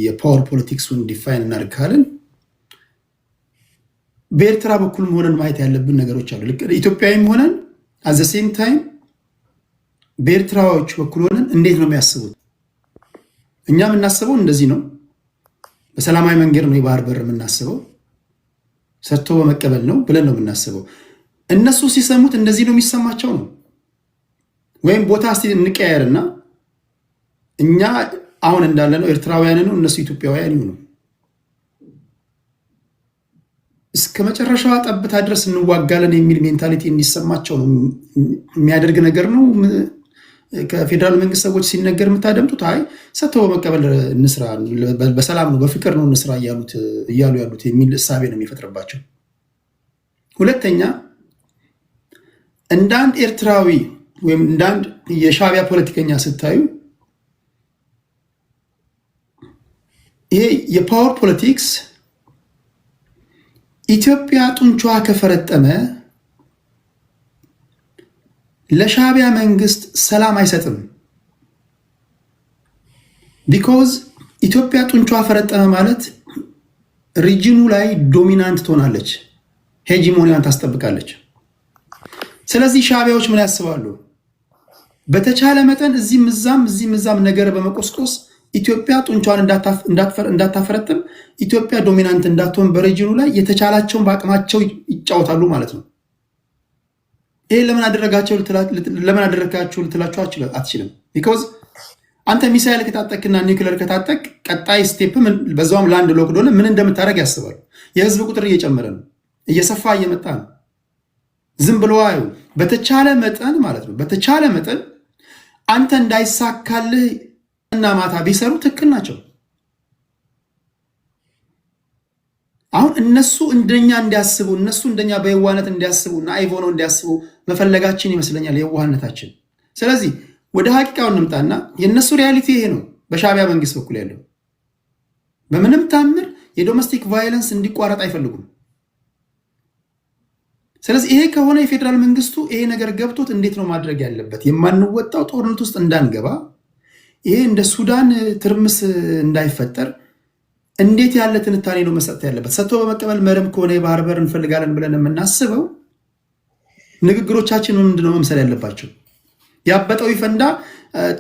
የፓወር ፖለቲክሱን ዲፋይን እናድርጋለን። በኤርትራ በኩልም ሆነን ማየት ያለብን ነገሮች አሉ። ኢትዮጵያዊም ሆነን አዘ ሴም ታይም በኤርትራዎች በኩል ሆነን እንዴት ነው የሚያስቡት? እኛ የምናስበው እንደዚህ ነው፣ በሰላማዊ መንገድ ነው የባህር በር የምናስበው፣ ሰርቶ በመቀበል ነው ብለን ነው የምናስበው። እነሱ ሲሰሙት እንደዚህ ነው የሚሰማቸው ነው። ወይም ቦታ እስቲ እንቀያየርና እኛ አሁን እንዳለ ነው ኤርትራውያን ነው፣ እነሱ ኢትዮጵያውያን ይሁኑ፣ እስከ መጨረሻዋ ጠብታ ድረስ እንዋጋለን የሚል ሜንታሊቲ እንዲሰማቸው ነው የሚያደርግ ነገር ነው። ከፌዴራል መንግስት ሰዎች ሲነገር የምታደምጡት አይ ሰጥተው በመቀበል እንስራ፣ በሰላም ነው በፍቅር ነው እንስራ እያሉ ያሉት የሚል እሳቤ ነው የሚፈጥርባቸው። ሁለተኛ እንደ አንድ ኤርትራዊ ወይም እንደ አንድ የሻዕቢያ ፖለቲከኛ ስታዩ ይሄ የፓወር ፖለቲክስ ኢትዮጵያ ጡንቻዋ ከፈረጠመ ለሻዕቢያ መንግስት ሰላም አይሰጥም። ቢኮዝ ኢትዮጵያ ጡንቻዋ ፈረጠመ ማለት ሪጅኑ ላይ ዶሚናንት ትሆናለች፣ ሄጂሞኒያን ታስጠብቃለች። ስለዚህ ሻዕቢያዎች ምን ያስባሉ? በተቻለ መጠን እዚህም እዛም ነገር በመቆስቆስ ኢትዮጵያ ጡንቻዋን እንዳታፈረጥም፣ ኢትዮጵያ ዶሚናንት እንዳትሆን በሪጅኑ ላይ የተቻላቸውን በአቅማቸው ይጫወታሉ ማለት ነው። ይሄ ለምን አደረጋችሁ ልትላችሁ አትችልም። ቢኮዝ አንተ ሚሳይል ከታጠቅና ኒውክለር ከታጠቅ ቀጣይ ስቴፕ በዛውም ላንድ ሎክ ሆነ ምን እንደምታደርግ ያስባሉ። የህዝብ ቁጥር እየጨመረ ነው፣ እየሰፋ እየመጣ ነው። ዝም ብሎ አዩ። በተቻለ መጠን ማለት ነው፣ በተቻለ መጠን አንተ እንዳይሳካልህ እና ማታ ቢሰሩ ትክክል ናቸው። አሁን እነሱ እንደኛ እንዲያስቡ፣ እነሱ እንደኛ በየዋህነት እንዲያስቡ እና አይቮ ነው እንዲያስቡ መፈለጋችን ይመስለኛል የዋህነታችን። ስለዚህ ወደ ሀቂቃው እንምጣና የእነሱ ሪያሊቲ ይሄ ነው። በሻዕቢያ መንግስት በኩል ያለው በምንም ታምር የዶሜስቲክ ቫዮለንስ እንዲቋረጥ አይፈልጉም። ስለዚህ ይሄ ከሆነ የፌዴራል መንግስቱ ይሄ ነገር ገብቶት እንዴት ነው ማድረግ ያለበት? የማንወጣው ጦርነት ውስጥ እንዳንገባ፣ ይሄ እንደ ሱዳን ትርምስ እንዳይፈጠር እንዴት ያለ ትንታኔ ነው መስጠት ያለበት? ሰጥቶ በመቀበል መርም ከሆነ የባህር በር እንፈልጋለን ብለን የምናስበው ንግግሮቻችን ምንድነው መምሰል ያለባቸው? ያበጠው ይፈንዳ፣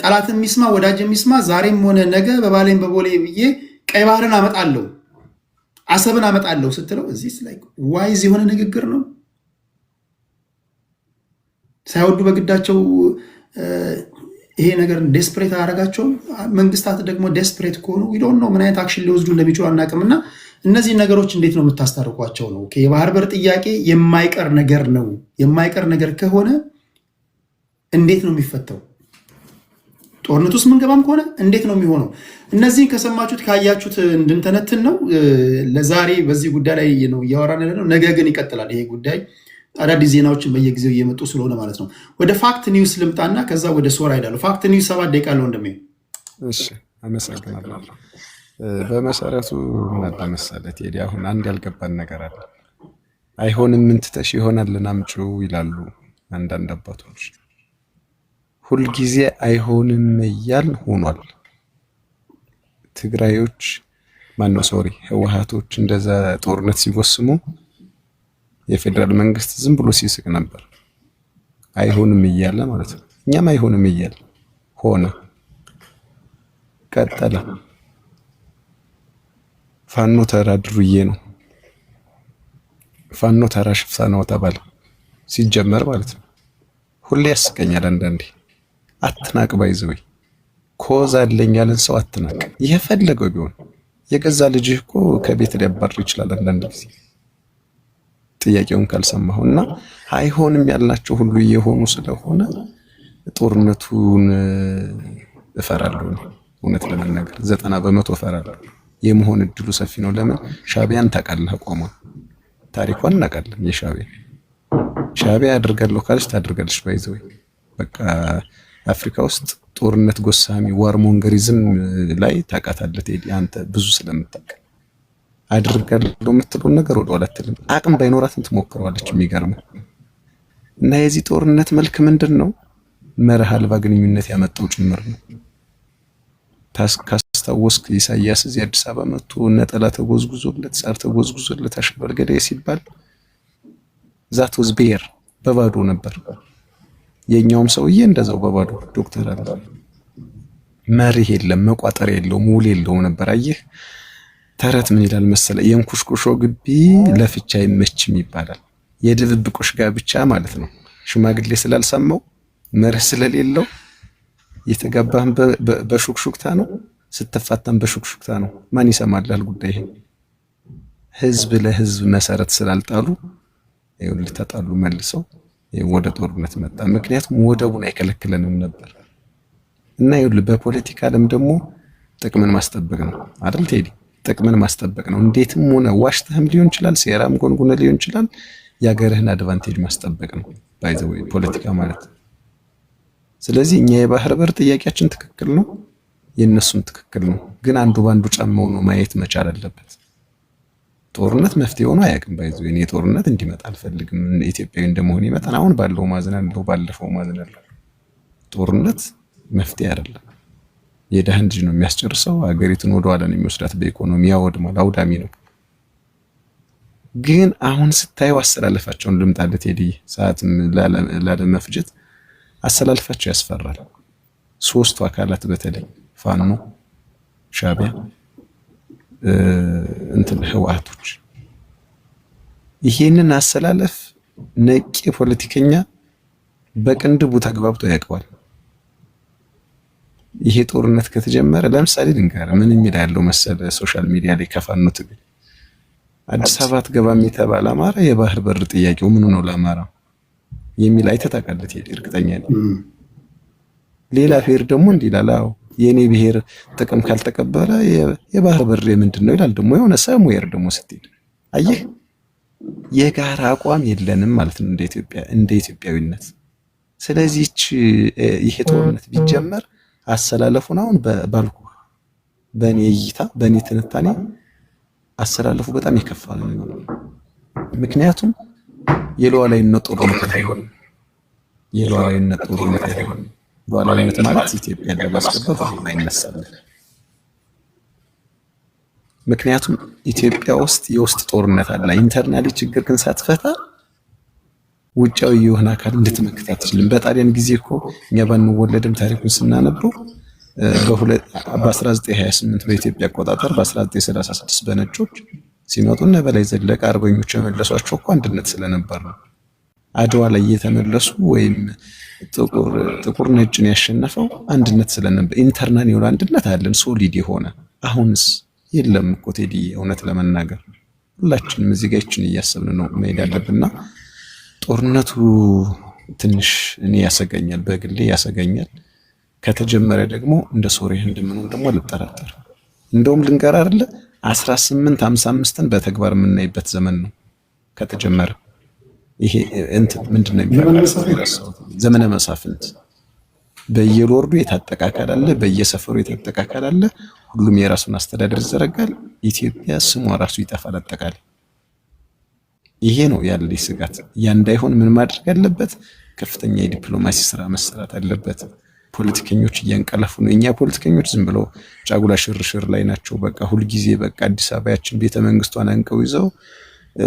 ጠላት የሚስማ ወዳጅ የሚስማ፣ ዛሬም ሆነ ነገ በባሌም በቦሌ ብዬ ቀይ ባህርን አመጣለሁ አሰብን አመጣለሁ ስትለው እዚህ ላይ ዋይዝ የሆነ ንግግር ነው። ሳይወዱ በግዳቸው ይሄ ነገር ዴስፕሬት አያደርጋቸውም። መንግስታት ደግሞ ዴስፕሬት ከሆኑ ዊዶን ነው ምን አይነት አክሽን ሊወስዱ እንደሚችሉ አናውቅምና እነዚህ ነገሮች እንዴት ነው የምታስታርቋቸው ነው? የባህር በር ጥያቄ የማይቀር ነገር ነው። የማይቀር ነገር ከሆነ እንዴት ነው የሚፈተው? ጦርነት ውስጥ ምንገባም ከሆነ እንዴት ነው የሚሆነው? እነዚህን ከሰማችሁት ካያችሁት እንድንተነትን ነው። ለዛሬ በዚህ ጉዳይ ላይ ነው እያወራን ያለነው። ነገ ግን ይቀጥላል ይሄ ጉዳይ። አዳዲስ ዜናዎችን በየጊዜው እየመጡ ስለሆነ ማለት ነው። ወደ ፋክት ኒውስ ልምጣና ከዛ ወደ ሶራ ሄዳለሁ። ፋክት ኒውስ 7 ደቂቃ አለው እንደሚሆን። እሺ፣ አመሰግናለሁ። በመሰረቱ ምን መሰለህ ቴዲ፣ አሁን አንድ ያልገባን ነገር አለ። አይሆንም ምን ትተሽ ይሆናልን አምጪው ይላሉ አንዳንድ አባቶች። ሁልጊዜ አይሆንም እያልን ሆኗል። ትግራዮች ህወሓቶች እንደዛ ጦርነት ሲወስሙ የፌደራል መንግስት ዝም ብሎ ሲስቅ ነበር። አይሆንም እያለ ማለት ነው። እኛም አይሆንም እያለ ሆነ፣ ቀጠለ። ፋኖ ተራ ድሩዬ ነው፣ ፋኖ ተራ ሽፍታ ነው ተባለ ሲጀመር ማለት ነው። ሁሌ ያስቀኛል አንዳንዴ። አትናቅ ባይዘው ኮዝ አለኝ ያለን ሰው አትናቅ። የፈለገው ቢሆን የገዛ ልጅህ እኮ ከቤት ሊያባርር ይችላል አንዳንድ ጊዜ ጥያቄውን ካልሰማሁና አይሆንም ያልናቸው ሁሉ እየሆኑ ስለሆነ ጦርነቱን እፈራለሁ። እውነት ለመናገር 90% እፈራለሁ። የመሆን እድሉ ሰፊ ነው። ለምን? ሻዕቢያን ታውቃለህ፣ አቋሟን ታሪኳን እናውቃለን። ሻዕቢያ ያደርጋለሁ ካለች ታደርጋለች። ባይዘው በቃ አፍሪካ ውስጥ ጦርነት ጎሳሚ ዋርሞንገሪዝም ላይ ታውቃታለህ ቴዲ፣ አንተ ብዙ ስለምታውቅ አድርጋለሁ የምትለው ነገር ወደ ኋላ አትልም። አቅም ባይኖራትም ትሞክረዋለች። የሚገርመው እና የዚህ ጦርነት መልክ ምንድን ነው? መርህ አልባ ግንኙነት ያመጣው ጭምር ነው። ካስታወስክ ኢሳያስ እዚህ አዲስ አበባ መጥቶ ነጠላ ተጎዝጉዞለት ሳር ተጎዝጉዞለት አሸበር ገዳይ ሲባል ዛት ወዝ ቤር በባዶ ነበር። የኛውም ሰውዬ እንደዛው በባዶ ዶክተር አለ መርህ የለም መቋጠር የለውም ውል የለውም ነበር። አየህ ተረት ምን ይላል መሰለ የንኩሽኩሾ ግቢ ለፍቻ አይመችም ይባላል። የድብብቆሽ ጋብቻ ማለት ነው። ሽማግሌ ስላልሰማው መርህ ስለሌለው የተጋባህን በሹክሹክታ ነው፣ ስትፋታም በሹክሹክታ ነው። ማን ይሰማላል ጉዳይ? ህዝብ ለህዝብ መሰረት ስላልጣሉ ይኸውልህ ተጣሉ መልሰው ወደ ጦርነት መጣ። ምክንያቱም ወደቡን አይከለክለንም ነበር። እና ይኸውልህ በፖለቲካ ዓለም ደግሞ ጥቅምን ማስጠበቅ ነው አይደል ቴዲ? ጥቅምን ማስጠበቅ ነው። እንዴትም ሆነ ዋሽተህም ሊሆን ይችላል፣ ሴራም ጎንጉነ ሊሆን ይችላል። የሀገርህን አድቫንቴጅ ማስጠበቅ ነው ባይ ዘ ወይ ፖለቲካ ማለት። ስለዚህ እኛ የባህር በር ጥያቄያችን ትክክል ነው፣ የነሱም ትክክል ነው። ግን አንዱ ባንዱ ጫማው ነው ማየት መቻል አለበት። ጦርነት መፍትሄ ሆኖ አያውቅም። ባይ ዘ ወይ እኔ ጦርነት እንዲመጣ አልፈልግም። ኢትዮጵያዊ እንደመሆን ይመጣን አሁን ባለው ማዝናለሁ፣ ባለፈው ማዝናለሁ። ጦርነት መፍትሄ አይደለም። የደህን ልጅ ነው የሚያስጨርሰው፣ ሀገሪቱን ወደ ኋላ ነው የሚወስዳት፣ በኢኮኖሚ ያወድማል፣ አውዳሚ ነው። ግን አሁን ስታየው አሰላለፋቸውን ልምጣለት ሄዲ ሰዓትም ላለመፍጀት አሰላለፋቸው ያስፈራል። ሶስቱ አካላት በተለይ ፋኖ፣ ሻዕቢያ፣ ህወሓቶች ይሄንን አሰላለፍ ነቂ ፖለቲከኛ በቅንድቡ ተግባብቶ ያውቀዋል። ይሄ ጦርነት ከተጀመረ ለምሳሌ ልንገርህ ምን የሚል ያለው መሰለ ሶሻል ሚዲያ ላይ ከፋኖ ትግል አዲስ አበባ አትገባም የተባለ አማራ የባህር በር ጥያቄው ምኑ ነው ለአማራ የሚል አይተታቀለት ይሄ እርግጠኛ ነኝ። ሌላ ብሔር ደግሞ እንዲህ ይላል፣ አዎ የኔ ብሔር ጥቅም ካልተቀበለ የባህር በር ምንድን ነው ይላል። ደግሞ የሆነ ሰሙዌር ደግሞ ስትሄድ አየህ የጋራ አቋም የለንም ማለት ነው እንደ ኢትዮጵያዊነት። ስለዚህ ይሄ ጦርነት ቢጀመር አሰላለፉን አሁን ባልኩ በእኔ እይታ በእኔ ትንታኔ አሰላለፉ በጣም የከፋ ነው። ምክንያቱም የሉዓላዊነት ጦርነት አይሆንም። የሉዓላዊነት ጦርነት አይሆንም። ሉዓላዊነት ማለት ኢትዮጵያ ለማስገባት አይነሳል። ምክንያቱም ኢትዮጵያ ውስጥ የውስጥ ጦርነት አለ። ኢንተርናሊ ችግር ግን ሳትፈታ ውጫዊ የሆነ አካል እንድትመክት አትችልም። በጣሊያን ጊዜ እኮ እኛ ባንወለድም ታሪኩን ስናነበው በ1928 በኢትዮጵያ አቆጣጠር በ1936 በነጮች ሲመጡ እነ በላይ ዘለቀ አርበኞች የመለሷቸው እኮ አንድነት ስለነበር ነው። አድዋ ላይ የተመለሱ ወይም ጥቁር ነጭን ያሸነፈው አንድነት ስለነበር ኢንተርናል የሆነ አንድነት አለን ሶሊድ የሆነ። አሁንስ የለም እኮ ቴዲ። እውነት ለመናገር ሁላችንም እዚህ ጋር ይችን እያሰብን ነው መሄድ ያለብንና ጦርነቱ ትንሽ እኔ ያሰጋኛል፣ በግሌ ያሰጋኛል። ከተጀመረ ደግሞ እንደ ሶሪያ እንደምንሆን ደግሞ አልጠራጠር። እንደውም ልንገር አይደለ 1855ን በተግባር የምናይበት ዘመን ነው ከተጀመረ። ይሄ ምንድነው የሚባለው ዘመነ መሳፍንት። በየሎርዱ የታጠቀ አካል አለ፣ በየሰፈሩ የታጠቀ አካል አለ። ሁሉም የራሱን አስተዳደር ይዘረጋል። ኢትዮጵያ ስሟ ራሱ ይጠፋል አጠቃላይ። ይሄ ነው ያለ ስጋት። ያ እንዳይሆን ምን ማድረግ አለበት? ከፍተኛ የዲፕሎማሲ ስራ መሰራት አለበት። ፖለቲከኞች እያንቀላፉ ነው። እኛ ፖለቲከኞች ዝም ብለው ጫጉላ ሽርሽር ላይ ናቸው። በቃ ሁልጊዜ በቃ አዲስ አበባችን ቤተ መንግስቷን አንቀው ይዘው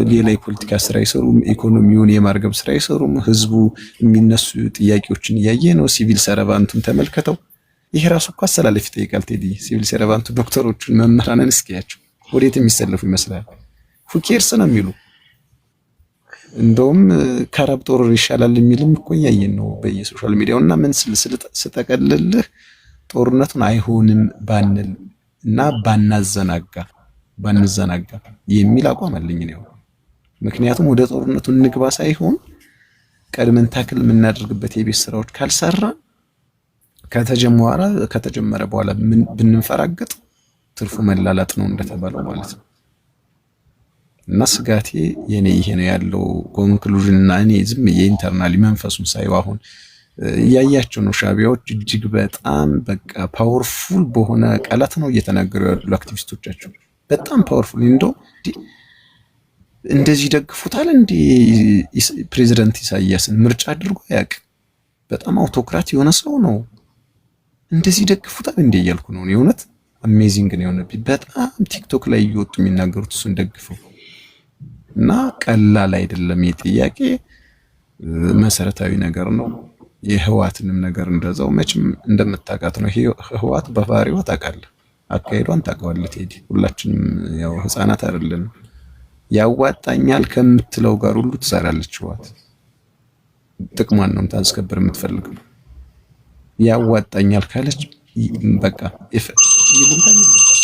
ሌላ የፖለቲካ ስራ አይሰሩም። ኢኮኖሚውን የማርገብ ስራ አይሰሩም። ህዝቡ የሚነሱ ጥያቄዎችን እያየ ነው። ሲቪል ሰረቫንቱን ተመልከተው። ይሄ ራሱ እኮ አሰላለፍ ይጠይቃል ቴዲ። ሲቪል ሰረቫንቱ ዶክተሮቹን፣ መምህራንን እስኪያቸው ወዴት የሚሰለፉ ይመስላል? ፉኬርስ ነው የሚሉ እንደውም ከአረብ ጦር ይሻላል የሚልም እኮ እያየን ነው በየሶሻል ሚዲያውና ምን ስጠቀልልህ ጦርነቱን አይሆንም ባንል እና ባናዘናጋ የሚል አቋም አለኝ ነው። ምክንያቱም ወደ ጦርነቱ እንግባ ሳይሆን ቀድመን ታክል የምናደርግበት የቤት ስራዎች ካልሰራ ከተጀመረ በኋላ ብንፈራገጥ ትርፉ መላላጥ ነው እንደተባለው ማለት ነው። እና ስጋቴ የኔ ይሄ ነው ያለው ኮንክሉዥን። እና እኔ ዝም የኢንተርናሊ መንፈሱን ሳይው አሁን እያያቸው ነው ሻዕቢያዎች እጅግ በጣም በቃ ፓወርፉል በሆነ ቃላት ነው እየተናገሩ ያሉ አክቲቪስቶቻቸው። በጣም ፓወርፉል እንደዚህ ደግፉታል እንዴ? ፕሬዚዳንት ኢሳያስን ምርጫ አድርጎ ያውቅ በጣም አውቶክራት የሆነ ሰው ነው። እንደዚህ ደግፉታል እንዴ እያልኩ ነው። የእውነት አሜዚንግ ነው የሆነብኝ። በጣም ቲክቶክ ላይ እየወጡ የሚናገሩት እሱን ደግፈው እና ቀላል አይደለም። የጥያቄ መሰረታዊ ነገር ነው። የህዋትንም ነገር እንደዛው መቼም እንደምታውቃት ነው። ህዋት በባህሪዋ ታውቃለህ፣ አካሄዷን ታውቀዋለህ ቴዲ። ሁላችንም ያው ህፃናት አይደለም። ያዋጣኛል ከምትለው ጋር ሁሉ ትሰራለች ህዋት። ጥቅሟን ነው ታስከብር የምትፈልገው። ያዋጣኛል ካለች በቃ ይሉንታል ይልባል።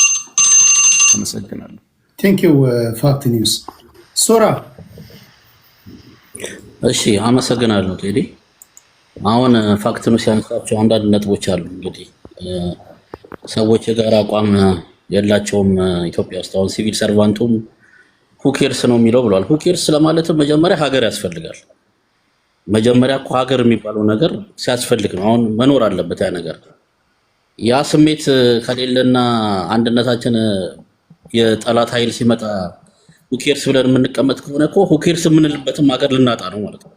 አመሰግናለሁ። ቴንክ ዩ ፋክት ኒውስ ሶራ። እሺ አመሰግናለሁ ቴዲ። አሁን ፋክት ኒውስ ያነሳቸው አንዳንድ ነጥቦች አሉ። እንግዲህ ሰዎች የጋራ አቋም የላቸውም ኢትዮጵያ ውስጥ። አሁን ሲቪል ሰርቫንቱም ሁኬርስ ነው የሚለው ብሏል። ሁኬርስ ለማለትም መጀመሪያ ሀገር ያስፈልጋል። መጀመሪያ እኮ ሀገር የሚባለው ነገር ሲያስፈልግ ነው። አሁን መኖር አለበት ያ ነገር። ያ ስሜት ከሌለና አንድነታችን የጠላት ኃይል ሲመጣ ሁኬርስ ብለን የምንቀመጥ ከሆነ እኮ ሁኬርስ የምንልበትም ሀገር ልናጣ ነው ማለት ነው።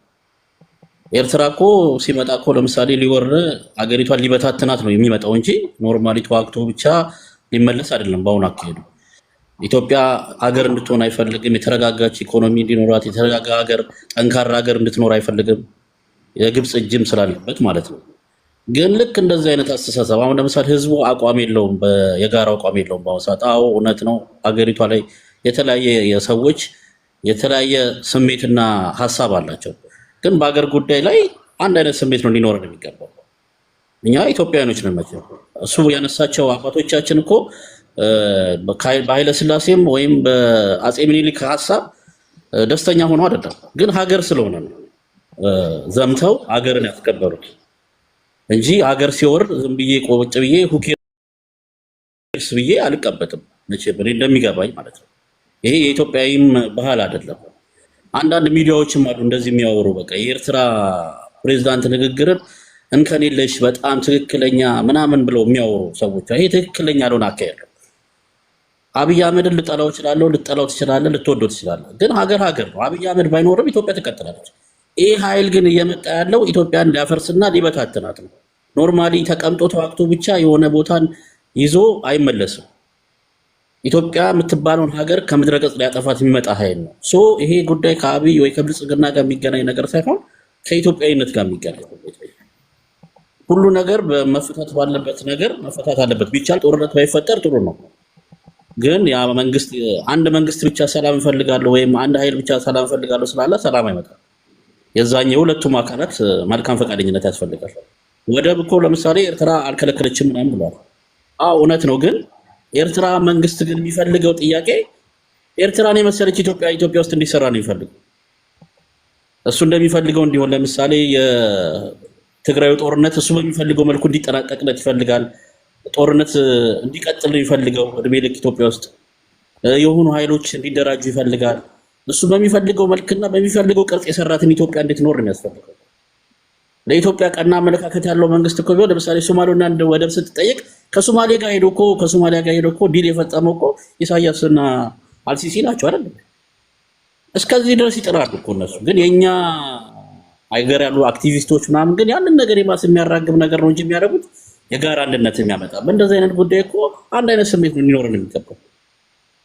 ኤርትራ እኮ ሲመጣ እኮ ለምሳሌ ሊወር አገሪቷን ሊበታትናት ነው የሚመጣው እንጂ ኖርማሊ ተዋግቶ ብቻ ሊመለስ አይደለም። በአሁኑ አካሄዱ ኢትዮጵያ ሀገር እንድትሆን አይፈልግም። የተረጋጋች ኢኮኖሚ እንዲኖራት፣ የተረጋጋ ሀገር፣ ጠንካራ ሀገር እንድትኖር አይፈልግም። የግብፅ እጅም ስላለበት ማለት ነው። ግን ልክ እንደዚህ አይነት አስተሳሰብ አሁን ለምሳሌ ህዝቡ አቋም የለውም፣ የጋራ አቋም የለውም በአሁኑ ሰዓት። አዎ እውነት ነው። ሀገሪቷ ላይ የተለያየ የሰዎች የተለያየ ስሜትና ሀሳብ አላቸው። ግን በሀገር ጉዳይ ላይ አንድ አይነት ስሜት ነው ሊኖረን የሚገባው። እኛ ኢትዮጵያውያኖች ነን። መቼም እሱ ያነሳቸው አባቶቻችን እኮ በኃይለ ሥላሴም ወይም በአፄ ምኒልክ ሀሳብ ደስተኛ ሆኖ አይደለም፣ ግን ሀገር ስለሆነ ነው ዘምተው ሀገርን ያስከበሩት እንጂ ሀገር ሲወርድ ዝም ብዬ ቆጭ ብዬ ሁኬርስ ብዬ አልቀበጥም። መቼም እኔ እንደሚገባኝ ማለት ነው። ይሄ የኢትዮጵያዊም ባህል አይደለም። አንዳንድ ሚዲያዎችም አሉ እንደዚህ የሚያወሩ በቃ የኤርትራ ፕሬዝዳንት ንግግርን እንከን የለሽ በጣም ትክክለኛ ምናምን ብለው የሚያወሩ ሰዎች፣ ይሄ ትክክለኛ ያልሆነ አካሄድ ነው። አብይ አህመድን ልጠላው እችላለሁ፣ ልጠላው ትችላለህ፣ ልትወደው ትችላለህ። ግን ሀገር ነው። አብይ አህመድ ባይኖርም ኢትዮጵያ ትቀጥላለች። ይህ ኃይል ግን እየመጣ ያለው ኢትዮጵያን ሊያፈርስና ሊበታትናት ነው። ኖርማሊ ተቀምጦ ተዋግቶ ብቻ የሆነ ቦታን ይዞ አይመለስም። ኢትዮጵያ የምትባለውን ሀገር ከምድረ ገጽ ሊያጠፋት የሚመጣ ኃይል ነው። ሶ ይሄ ጉዳይ ከአብይ ወይ ከብልጽግና ጋር የሚገናኝ ነገር ሳይሆን ከኢትዮጵያዊነት ጋር የሚገናኝ ሁሉ ነገር በመፈታት ባለበት ነገር መፈታት አለበት። ቢቻል ጦርነት ባይፈጠር ጥሩ ነው። ግን ያ መንግስት አንድ መንግስት ብቻ ሰላም እፈልጋለሁ ወይም አንድ ኃይል ብቻ ሰላም እፈልጋለሁ ስላለ ሰላም አይመጣም። የዛኛው ሁለቱም አካላት መልካም ፈቃደኝነት ያስፈልጋል። ወደብ እኮ ለምሳሌ ኤርትራ አልከለከለችም ምናምን ብሏል። አዎ እውነት ነው። ግን ኤርትራ መንግስት ግን የሚፈልገው ጥያቄ ኤርትራን የመሰለች ኢትዮጵያ ውስጥ እንዲሰራ ነው የሚፈልገው። እሱ እንደሚፈልገው እንዲሆን ለምሳሌ የትግራዩ ጦርነት እሱ በሚፈልገው መልኩ እንዲጠናቀቅለት ይፈልጋል። ጦርነት እንዲቀጥል ነው የሚፈልገው። እድሜ ልክ ኢትዮጵያ ውስጥ የሆኑ ኃይሎች እንዲደራጁ ይፈልጋል። እሱ በሚፈልገው መልክና በሚፈልገው ቅርጽ የሰራትን ኢትዮጵያ እንድትኖር ነው የሚያስፈልገው። ለኢትዮጵያ ቀና አመለካከት ያለው መንግስት እኮ ቢሆን ለምሳሌ ሶማሌና እንደ ወደብ ስትጠይቅ ከሶማሊያ ጋር ሄዶ እኮ ዲል የፈጸመው እኮ ኢሳያስና አልሲሲ ናቸው አይደል? እስከዚህ ድረስ ይጥራሉ እኮ እነሱ። ግን የኛ ሀገር ያሉ አክቲቪስቶች ምናምን ግን ያንን ነገር የባስ የሚያራግብ ነገር ነው እንጂ የሚያደርጉት የጋራ አንድነት የሚያመጣ በእንደዚህ አይነት ጉዳይ እኮ አንድ አይነት ስሜት ነው ሊኖረን የሚገባው።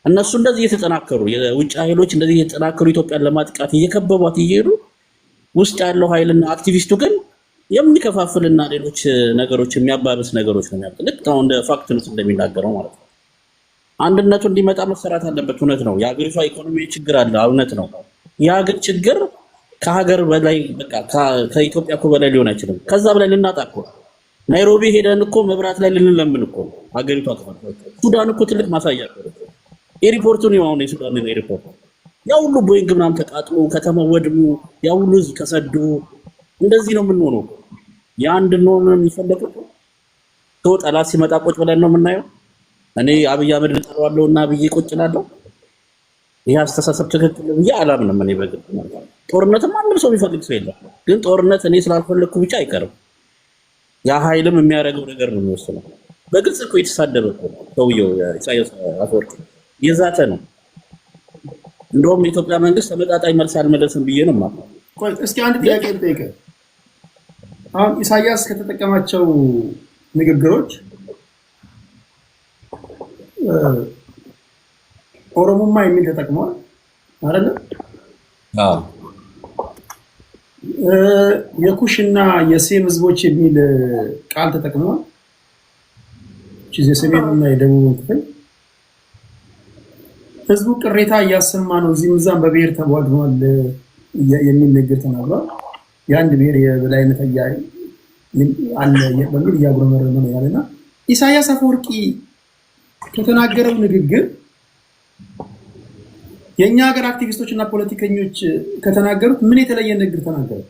እነሱ እንደዚህ እየተጠናከሩ የውጭ ኃይሎች እንደዚህ እየተጠናከሩ ኢትዮጵያን ለማጥቃት እየከበቧት እየሄዱ ውስጥ ያለው ኃይልና አክቲቪስቱ ግን የሚከፋፍልና ሌሎች ነገሮች የሚያባብስ ነገሮች ነው የሚያመጣው። ልክ አሁን እንደ ፋክት ነው እንደሚናገረው ማለት ነው። አንድነቱ እንዲመጣ መሰራት አለበት። እውነት ነው። የሀገሪቷ ኢኮኖሚ ችግር አለ። እውነት ነው። ያ ግን ችግር ከሀገር በላይ በቃ ከኢትዮጵያ እኮ በላይ ሊሆን አይችልም። ከዛ በላይ ልናጣ እኮ ናይሮቢ ሄደን እኮ መብራት ላይ ልንለምን እኮ ሀገሪቷ ተፈርቷል። ሱዳን እኮ ትልቅ ማሳያ ነው። ኤርፖርቱን አሁን የሱዳን ኤርፖርት ያ ሁሉ ቦይንግ ምናምን ተቃጥሎ ከተማው ወድሙ ያ ሁሉ ህዝብ ተሰዶ እንደዚህ ነው የምንሆነው። የአንድ ነው የሚፈለገው። ጠላት ሲመጣ ቁጭ ብለን ነው የምናየው። እኔ አብይ አህመድ ልጠራዋለሁና አብይ ቁጭ እላለሁ። ይሄ አስተሳሰብ ትክክል ነው ብዬ አላምንም። እኔ በግል ጦርነትም ማንም ሰው የሚፈልግ ሰው የለም። ግን ጦርነት እኔ ስላልፈለግኩ ብቻ አይቀርም። ያ ኃይልም የሚያደርገው ነገር ነው የሚወስነው። በግልጽ እኮ የተሳደበ እኮ ሰውየው ኢሳያስ አፈወርቂ የዛተ ነው። እንደውም የኢትዮጵያ መንግስት ተመጣጣኝ መልስ አልመለስም ብዬ ነው ማለት ነው። ቆይ እስኪ አንድ ጥያቄ ልጠይቅህ። አሁን ኢሳያስ ከተጠቀማቸው ንግግሮች ኦሮሞማ የሚል ተጠቅመዋል አይደለ? አዎ የኩሽና የሴም ህዝቦች የሚል ቃል ተጠቅመዋል። የሰሜኑና የደቡብ ክፍል ህዝቡ ቅሬታ እያሰማ ነው፣ እዚህም እዛም በብሔር ተቧድኗል የሚል ንግግር ተናግሯል። የአንድ ብሔር የበላይነት አለ በሚል እያጉረመረመ ነው ያለና ኢሳያስ አፈወርቂ ከተናገረው ንግግር የእኛ ሀገር አክቲቪስቶች እና ፖለቲከኞች ከተናገሩት ምን የተለየ ንግግር ተናገሩ?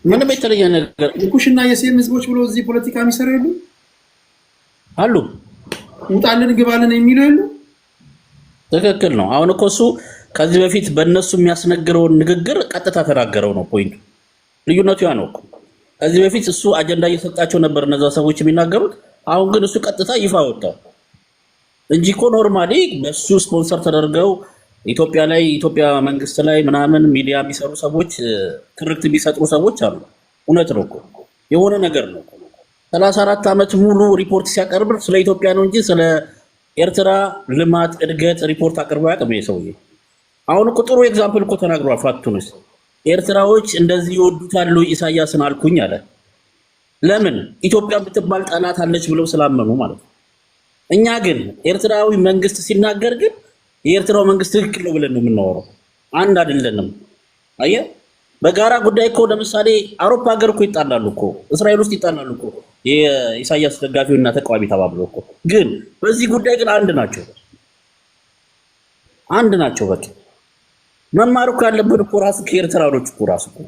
ምንም የተለየ ነገር የኩሽና የሴም ህዝቦች ብሎ እዚህ ፖለቲካ የሚሰሩ የሉ አሉ። ውጣልን ግባልን የሚሉ የሉ። ትክክል ነው። አሁን እኮ እሱ ከዚህ በፊት በእነሱ የሚያስነግረውን ንግግር ቀጥታ ተናገረው ነው ፖይንቱ። ልዩነቱ ያ ነው እኮ። ከዚህ በፊት እሱ አጀንዳ እየሰጣቸው ነበር እነዛ ሰዎች የሚናገሩት። አሁን ግን እሱ ቀጥታ ይፋ ወጣው እንጂ እኮ ኖርማሊ በሱ ስፖንሰር ተደርገው ኢትዮጵያ መንግስት ላይ ምናምን ሚዲያ የሚሰሩ ሰዎች ትርክት የሚሰጥሩ ሰዎች አሉ። እውነት ነው እኮ የሆነ ነገር ነው። 34 ዓመት ሙሉ ሪፖርት ሲያቀርብ ስለ ኢትዮጵያ ነው እንጂ ስለ ኤርትራ ልማት እድገት ሪፖርት አቅርቦ ያቅም ሰውዬ። አሁን እኮ ጥሩ ኤግዛምፕል እኮ ተናግሯል። ፋቱንስ ኤርትራዎች እንደዚህ ይወዱታሉ ኢሳያስን አልኩኝ አለ። ለምን? ኢትዮጵያ የምትባል ጠላት አለች ብለው ስላመኑ ማለት ነው። እኛ ግን ኤርትራዊ መንግስት ሲናገር ግን የኤርትራው መንግስት ትክክል ነው ብለን ነው የምናወራው። አንድ አይደለንም። አየህ፣ በጋራ ጉዳይ እኮ ለምሳሌ አውሮፓ ሀገር እኮ ይጣላሉ እኮ፣ እስራኤል ውስጥ ይጣላሉ እኮ የኢሳያስ ደጋፊውና ተቃዋሚ ተባብለው እኮ። ግን በዚህ ጉዳይ ግን አንድ ናቸው፣ አንድ ናቸው። በቃ መማር እኮ ያለብን እኮ ራሱ ከኤርትራኖች እኮ ራሱ እኮ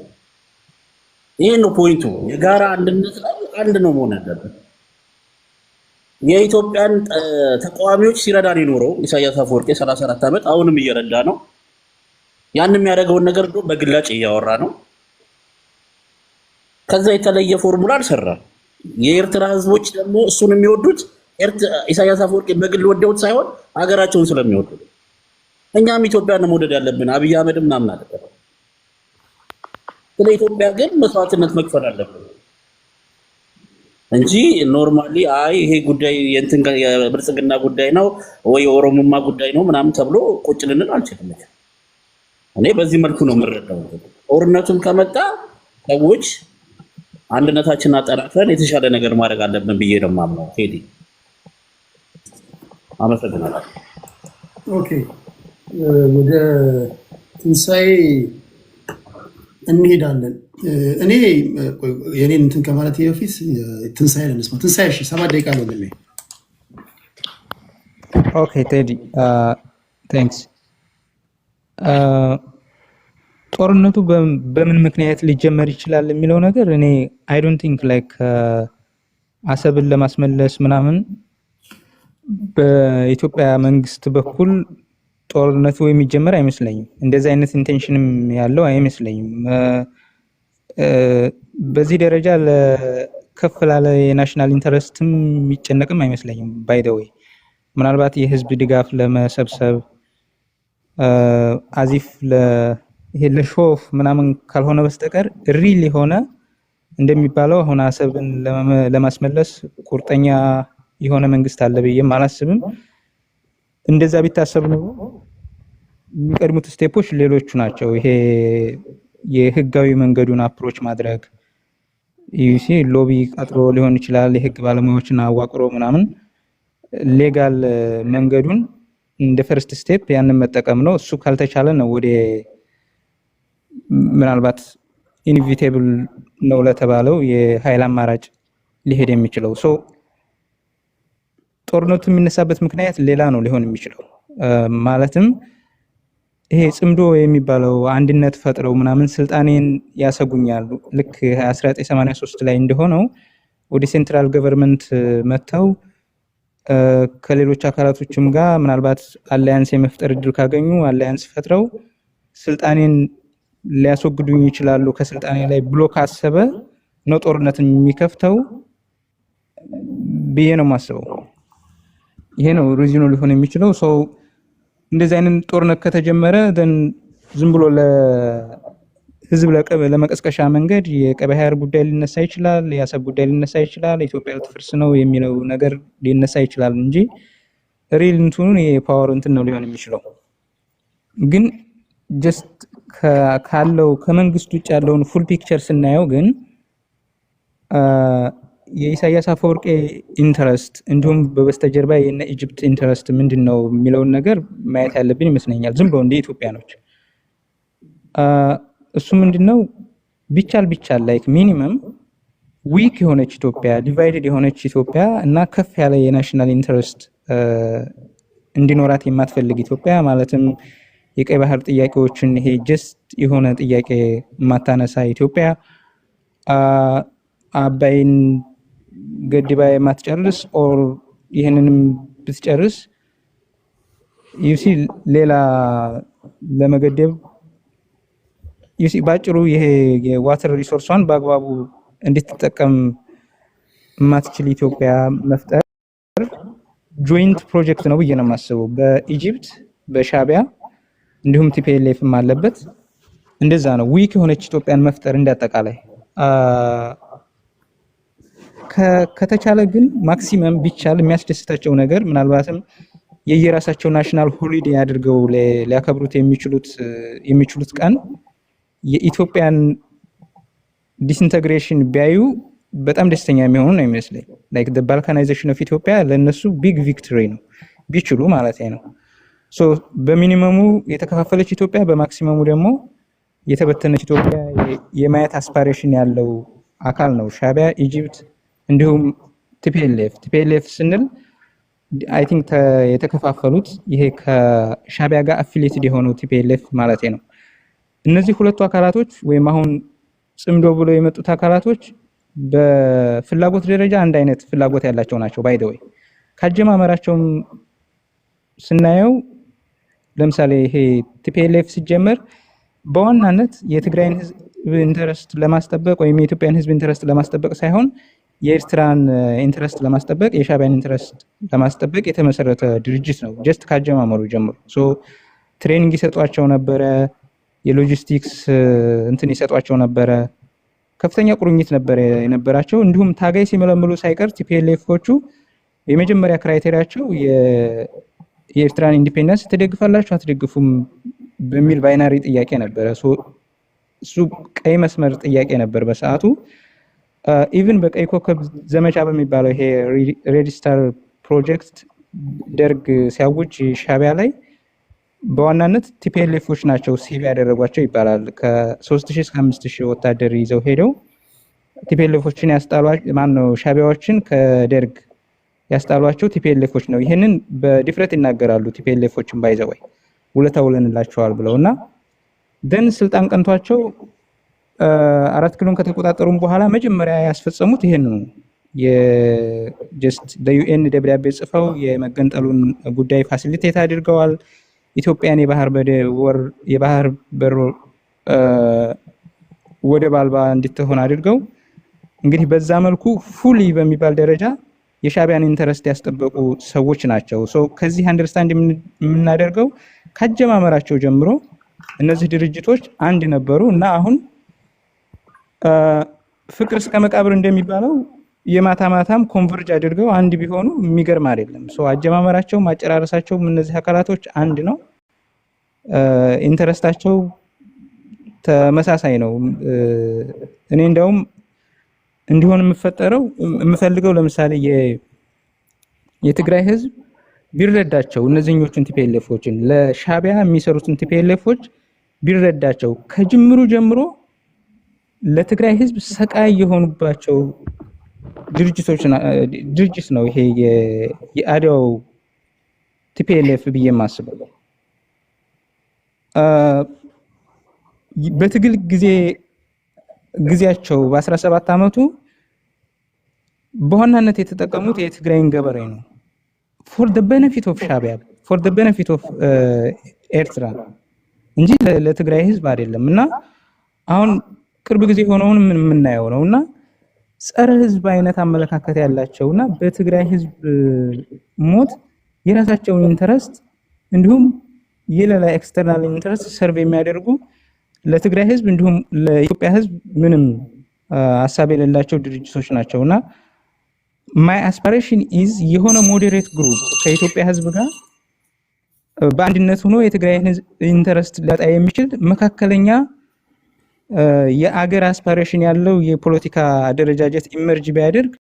ይሄ ነው ፖይንቱ። የጋራ አንድነት ላይ አንድ ነው መሆን ያለብን። የኢትዮጵያን ተቃዋሚዎች ሲረዳን የኖረው ኢሳያስ አፈወርቂ 34 ዓመት አሁንም እየረዳ ነው። ያን የሚያደርገውን ነገር ደግሞ በግላጭ እያወራ ነው። ከዛ የተለየ ፎርሙላ አልሰራም። የኤርትራ ህዝቦች ደግሞ እሱን የሚወዱት ኢሳያስ አፈወርቂ በግል ወደውት ሳይሆን ሀገራቸውን ስለሚወዱ። እኛም ኢትዮጵያን መውደድ ያለብን አብይ አህመድ ምናምን አለ። ስለ ኢትዮጵያ ግን መስዋዕትነት መክፈል አለብን እንጂ ኖርማሊ አይ ይሄ ጉዳይ የብልጽግና ጉዳይ ነው ወይ የኦሮሞማ ጉዳይ ነው ምናምን ተብሎ ቁጭ ልንል አንችልም። እኔ በዚህ መልኩ ነው የምረዳው። ጦርነቱም ከመጣ ሰዎች አንድነታችንን አጠናክረን የተሻለ ነገር ማድረግ አለብን ብዬ ነው የማምነው። ቴዲ አመሰግናለሁ። ኦኬ፣ ወደ ትንሳኤ እንሄዳለን። እኔ የኔን እንትን ከማለት በፊት ትንሳኤ ለመስማ ትንሳኤ 7 ደቂቃ ነው ለኔ። ኦኬ ቴዲ ቴንክስ። ጦርነቱ በምን ምክንያት ሊጀመር ይችላል የሚለው ነገር እኔ አይ ዶንት ቲንክ ላይክ አሰብን ለማስመለስ ምናምን በኢትዮጵያ መንግስት በኩል ጦርነቱ የሚጀመር አይመስለኝም። እንደዚህ አይነት ኢንቴንሽንም ያለው አይመስለኝም። በዚህ ደረጃ ለከፍ ላለ የናሽናል ኢንተረስትም የሚጨነቅም አይመስለኝም። ባይ ዘ ዌይ ምናልባት የህዝብ ድጋፍ ለመሰብሰብ አዚፍ ይሄ ለሾፍ ምናምን ካልሆነ በስተቀር ሪል የሆነ እንደሚባለው አሁን አሰብን ለማስመለስ ቁርጠኛ የሆነ መንግስት አለ ብዬም አላስብም። እንደዛ ቢታሰብ ነው የሚቀድሙት ስቴፖች ሌሎቹ ናቸው። ይሄ የህጋዊ መንገዱን አፕሮች ማድረግ ዩሲ ሎቢ ቀጥሮ ሊሆን ይችላል። የህግ ባለሙያዎችን አዋቅሮ ምናምን ሌጋል መንገዱን እንደ ፈርስት ስቴፕ ያንን መጠቀም ነው። እሱ ካልተቻለ ነው ወደ ምናልባት ኢንቪቴብል ነው ለተባለው የኃይል አማራጭ ሊሄድ የሚችለው። ሶ ጦርነቱ የሚነሳበት ምክንያት ሌላ ነው ሊሆን የሚችለው። ማለትም ይሄ ጽምዶ የሚባለው አንድነት ፈጥረው ምናምን ስልጣኔን ያሰጉኛሉ ልክ 1983 ላይ እንደሆነው ወደ ሴንትራል ገቨርንመንት መተው ከሌሎች አካላቶችም ጋር ምናልባት አላያንስ የመፍጠር እድል ካገኙ አላያንስ ፈጥረው ስልጣኔን ሊያስወግዱኝ ይችላሉ ከስልጣኔ ላይ ብሎ ካሰበ ነው ጦርነትን የሚከፍተው ብዬ ነው የማስበው። ይሄ ነው ሪዝኑ ሊሆን የሚችለው። ሰው እንደዚህ አይነት ጦርነት ከተጀመረ ዝም ብሎ ህዝብ ለመቀስቀሻ መንገድ የቀይ ባህር ጉዳይ ሊነሳ ይችላል፣ የአሰብ ጉዳይ ሊነሳ ይችላል፣ ኢትዮጵያ ልትፈርስ ነው የሚለው ነገር ሊነሳ ይችላል እንጂ ሪል እንትኑን የፓወር እንትን ነው ሊሆን የሚችለው። ግን ጀስት ካለው ከመንግስት ውጭ ያለውን ፉል ፒክቸር ስናየው ግን የኢሳያስ አፈወርቂ ኢንተረስት እንዲሁም በበስተጀርባ የነ ኢጅፕት ኢንተረስት ምንድነው የሚለውን ነገር ማየት ያለብን ይመስለኛል። ዝም ብሎ እንደ ኢትዮጵያኖች እሱ ምንድነው ቢቻል ላይክ ሚኒመም ዊክ የሆነች ኢትዮጵያ፣ ዲቫይድድ የሆነች ኢትዮጵያ እና ከፍ ያለ የናሽናል ኢንተረስት እንዲኖራት የማትፈልግ ኢትዮጵያ ማለትም የቀይ ባህር ጥያቄዎችን ይሄ ጀስት የሆነ ጥያቄ የማታነሳ ኢትዮጵያ፣ አባይን ገድባ የማትጨርስ ኦር ይሄንንም ብትጨርስ ዩሲ ሌላ ለመገደብ ዩሲ ባጭሩ ይሄ የዋተር ሪሶርሷን በአግባቡ እንድትጠቀም የማትችል ኢትዮጵያ መፍጠር ጆይንት ፕሮጀክት ነው ብዬ ነው የማስበው። በኢጂፕት በሻቢያ እንዲሁም ቲፒኤልኤፍም አለበት። እንደዛ ነው ዊክ የሆነች ኢትዮጵያን መፍጠር እንዳጠቃላይ። ከተቻለ ግን ማክሲመም ቢቻል የሚያስደስታቸው ነገር ምናልባትም የየራሳቸው ናሽናል ሆሊዴ አድርገው ሊያከብሩት የሚችሉት ቀን የኢትዮጵያን ዲስኢንተግሬሽን ቢያዩ በጣም ደስተኛ የሚሆኑ ነው የሚመስለኝ። ላይክ the balkanization of ኢትዮጵያ ለነሱ ቢግ ቪክቶሪ ነው ቢችሉ ማለት ነው። ሶ በሚኒመሙ የተከፋፈለች ኢትዮጵያ በማክሲመሙ ደግሞ የተበተነች ኢትዮጵያ የማየት አስፓይሬሽን ያለው አካል ነው ሻቢያ፣ ኢጂፕት እንዲሁም ቲፒኤልኤፍ ስንል አይ ቲንክ የተከፋፈሉት ይሄ ከሻቢያ ጋር አፊሊየትድ የሆነው ቲፒኤልኤፍ ማለት ነው። እነዚህ ሁለቱ አካላቶች ወይም አሁን ጽምዶ ብሎ የመጡት አካላቶች በፍላጎት ደረጃ አንድ አይነት ፍላጎት ያላቸው ናቸው። ባይ ዘ ወይ ካጀማመራቸውም ስናየው ለምሳሌ ይሄ ቲፒኤልኤፍ ሲጀመር በዋናነት የትግራይን ህዝብ ኢንተረስት ለማስጠበቅ ወይም የኢትዮጵያን ህዝብ ኢንተረስት ለማስጠበቅ ሳይሆን የኤርትራን ኢንተረስት ለማስጠበቅ የሻቢያን ኢንተረስት ለማስጠበቅ የተመሰረተ ድርጅት ነው። ጀስት ካጀማመሩ ጀምሮ ትሬኒንግ ይሰጧቸው ነበረ፣ የሎጂስቲክስ እንትን ይሰጧቸው ነበረ፣ ከፍተኛ ቁርኝት ነበር የነበራቸው። እንዲሁም ታጋይ ሲመለምሉ ሳይቀር ቲፒኤልኤፎቹ የመጀመሪያ ክራይቴሪያቸው የኤርትራን ኢንዲፔንደንስ ትደግፋላችሁ አትደግፉም በሚል ባይናሪ ጥያቄ ነበረ። እሱ ቀይ መስመር ጥያቄ ነበር በሰዓቱ። ኢቭን በቀይ ኮከብ ዘመቻ በሚባለው ይሄ ሬድ ስታር ፕሮጀክት ደርግ ሲያውጅ ሻቢያ ላይ በዋናነት ቲፒኤልኤፎች ናቸው ሴቭ ያደረጓቸው ይባላል። ከ3000 እስከ 5000 ወታደር ይዘው ሄደው ቲፒኤልኤፎችን ያስጣሏቸው ማነው ሻቢያዎችን ከደርግ ያስጣሏቸው ቲፒኤልኤፎች ነው። ይሄንን በዲፍረት ይናገራሉ ቲፒኤልኤፎችን ባይዘው ውለታ ውለንላቸዋል ብለውና ደን ስልጣን ቀንቷቸው 4 ኪሎን ከተቆጣጠሩም በኋላ መጀመሪያ ያስፈጸሙት ይሄን ነው። የጀስት ለዩኤን ደብዳቤ ጽፈው የመገንጠሉን ጉዳይ ፋሲሊቴት አድርገዋል። ኢትዮጵያን የባህር በር ወደብ አልባ እንድትሆን አድርገው እንግዲህ በዛ መልኩ ፉሊ በሚባል ደረጃ የሻቢያን ኢንተረስት ያስጠበቁ ሰዎች ናቸው። ከዚህ አንደርስታንድ የምናደርገው ካጀማመራቸው ጀምሮ እነዚህ ድርጅቶች አንድ ነበሩ እና አሁን ፍቅር እስከ መቃብር እንደሚባለው የማታ ማታም ኮንቨርጅ አድርገው አንድ ቢሆኑ የሚገርም አይደለም። አጀማመራቸው ማጨራረሳቸው እነዚህ አካላቶች አንድ ነው። ኢንተረስታቸው ተመሳሳይ ነው። እኔ እንደውም እንዲሆን የምፈልገው ለምሳሌ የትግራይ ህዝብ ቢረዳቸው እነዚህኞቹን ቲፒኤልኤፎችን ለሻቢያ የሚሰሩትን ቲፒኤልኤፎች ቢረዳቸው ከጅምሩ ጀምሮ ለትግራይ ህዝብ ሰቃይ የሆኑባቸው ድርጅት ነው ይሄ የአድዋው ቲፒኤልኤፍ ብዬ የማስበው። በትግል ጊዜያቸው በ17 ዓመቱ በዋናነት የተጠቀሙት የትግራይን ገበሬ ነው for the benefit of ሻቢያ for the benefit of ኤርትራ እንጂ ለትግራይ ህዝብ አይደለም። እና አሁን ቅርብ ጊዜ ሆነውን የምናየው ነውና ጸረ ህዝብ አይነት አመለካከት ያላቸውና በትግራይ ህዝብ ሞት የራሳቸውን ኢንተረስት እንዲሁም የሌላ ኤክስተርናል ኢንተረስት ሰርቭ የሚያደርጉ ለትግራይ ህዝብ እንዲሁም ለኢትዮጵያ ህዝብ ምንም ሐሳብ የሌላቸው ድርጅቶች ናቸውና my aspiration is የሆነ ሞዴሬት ግሩፕ ከኢትዮጵያ ህዝብ ጋር በአንድነት ሆኖ የትግራይን ህዝብ ኢንተረስት ሊያጣ የሚችል መካከለኛ የአገር አስፓይሬሽን ያለው የፖለቲካ አደረጃጀት ኢመርጅ ቢያደርግ